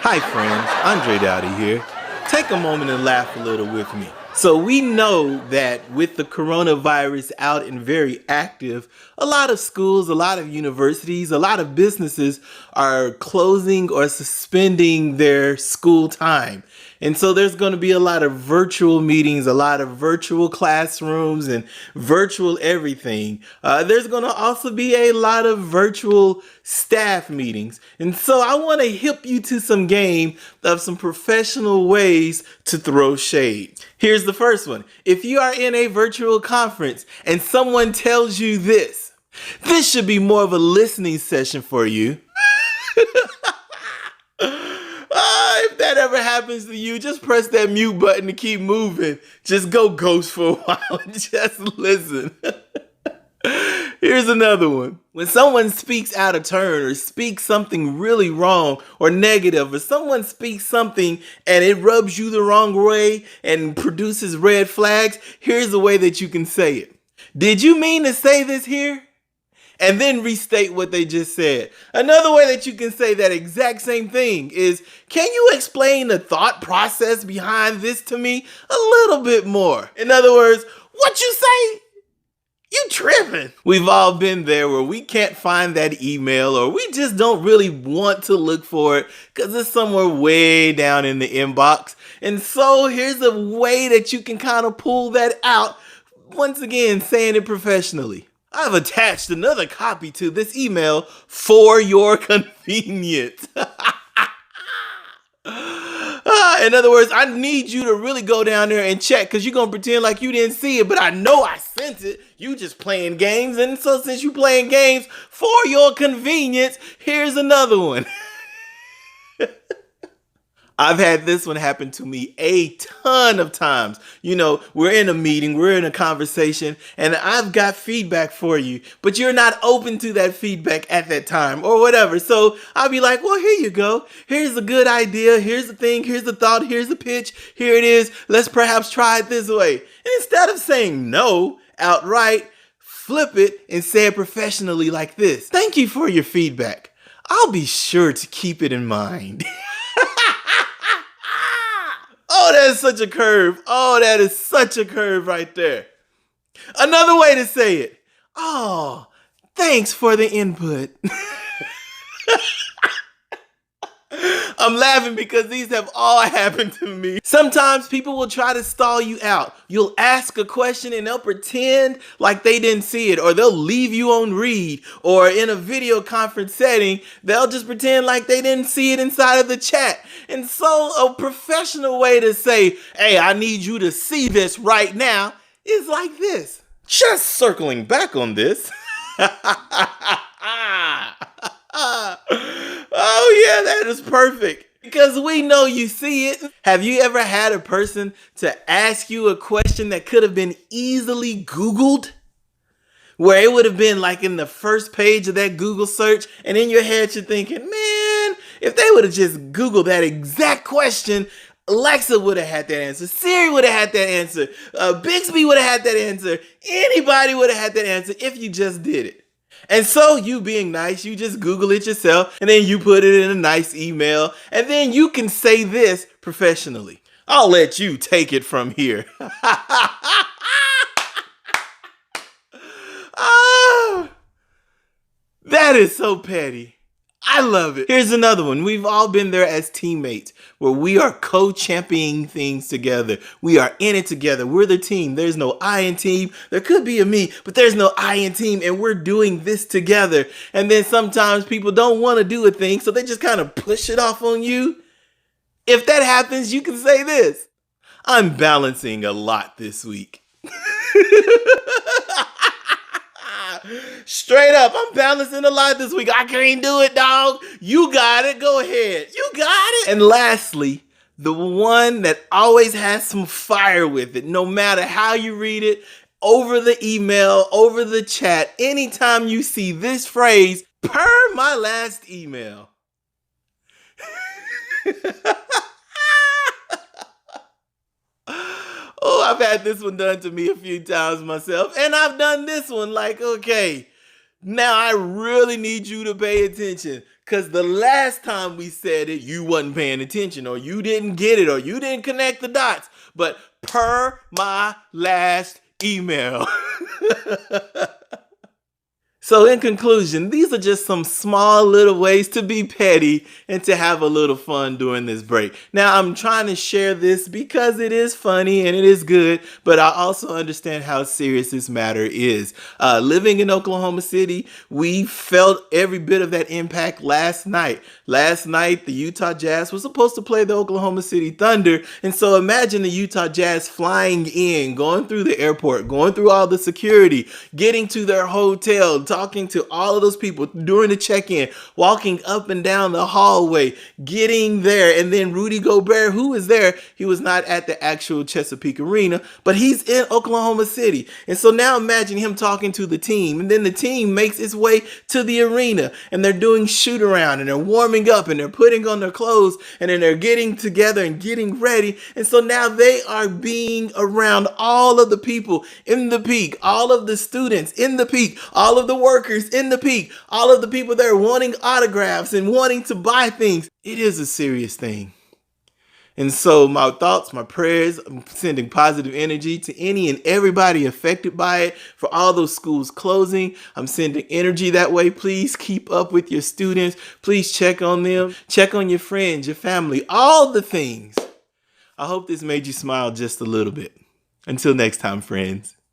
Hi friends, Andre Dowdy here. Take a moment and laugh a little with me. So we know that with the coronavirus out and very active, a lot of schools, a lot of universities, a lot of businesses are closing or suspending their school time. And so there's going to be a lot of virtual meetings, a lot of virtual classrooms and virtual everything. There's going to also be a lot of virtual staff meetings. And so I want to hip you to some game of some professional ways to throw shade. Here's the first one. If you are in a virtual conference and someone tells you this should be more of a listening session for you. If that ever happens to you, just press that mute button to keep moving. Just go ghost for a while and just listen. Here's another one. When someone speaks out of turn or speaks something really wrong or negative, or someone speaks something and it rubs you the wrong way and produces red flags, here's the way that you can say it. Did you mean to say this here? And then restate what they just said. Another way that you can say that exact same thing is, can you explain the thought process behind this to me a little bit more? In other words, what you say? You tripping. We've all been there where we can't find that email or we just don't really want to look for it because it's somewhere way down in the inbox. And so here's a way that you can kind of pull that out. Once again, saying it professionally. I've attached another copy to this email for your convenience. In other words, I need you to really go down there and check because you're going to pretend like you didn't see it, but I know I sent it. You just playing games. And so since you playing games for your convenience, here's another one. I've had this one happen to me a ton of times. You know, we're in a meeting, we're in a conversation, and I've got feedback for you, but you're not open to that feedback at that time or whatever. So I'll be like, well, here you go. Here's a good idea. Here's the thing. Here's the thought. Here's the pitch. Here it is. Let's perhaps try it this way. And instead of saying no outright, flip it and say it professionally like this. Thank you for your feedback. I'll be sure to keep it in mind. Oh, that is such a curve. Oh, that is such a curve right there. Another way to say it. Oh, thanks for the input. I'm laughing because these have all happened to me. Sometimes people will try to stall you out. You'll ask a question and they'll pretend like they didn't see it, or they'll leave you on read, or in a video conference setting, they'll just pretend like they didn't see it inside of the chat. And so a professional way to say, hey, I need you to see this right now is like this. Just circling back on this. Oh yeah, that is perfect. Because we know you see it. Have you ever had a person to ask you a question that could have been easily Googled? Where it would have been like in the first page of that Google search, and in your head you're thinking, man, if they would have just Googled that exact question, Alexa would have had that answer. Siri would have had that answer. Bixby would have had that answer. Anybody would have had that answer if you just did it. And so you being nice, you just Google it yourself and then you put it in a nice email and then you can say this professionally. I'll let you take it from here. Oh, that is so petty. I love it. Here's another one. We've all been there as teammates where we are co-championing things together. We are in it together. We're the team. There's no I in team. There could be a me, but there's no I in team, and we're doing this together. And then sometimes people don't want to do a thing, so they just kind of push it off on you. If that happens, you can say this. I'm balancing a lot this week. Straight up, I'm balancing a lot this week. I can't do it, dog. You got it. Go ahead. You got it. And lastly, the one that always has some fire with it, no matter how you read it, over the email, over the chat, anytime you see this phrase, per my last email. Oh, I've had this one done to me a few times myself, and I've done this one like, okay, now I really need you to pay attention Because the last time we said it, you wasn't paying attention, or you didn't get it, or you didn't connect the dots. But per my last email. So in conclusion, these are just some small little ways to be petty and to have a little fun during this break. Now, I'm trying to share this because it is funny and it is good, but I also understand how serious this matter is. Living in Oklahoma City, we felt every bit of that impact last night. Last night, the Utah Jazz was supposed to play the Oklahoma City Thunder, and so imagine the Utah Jazz flying in, going through the airport, going through all the security, getting to their hotel, talking to all of those people during the check-in, walking up and down the hallway, getting there, and then Rudy Gobert, who was there, he was not at the actual Chesapeake Arena, but he's in Oklahoma City. And so now imagine him talking to the team, and then the team makes its way to the arena, and they're doing shoot around, and they're warming up, and they're putting on their clothes, and then they're getting together and getting ready. And so now they are being around all of the people in the peak, all of the students in the peak, all of the workers in the peak, all of the people that are wanting autographs and wanting to buy things. It is a serious thing. And so my thoughts, my prayers, I'm sending positive energy to any and everybody affected by it. For all those schools closing, I'm sending energy that way. Please keep up with your students. Please check on them. Check on your friends, your family, all the things. I hope this made you smile just a little bit. Until next time, friends.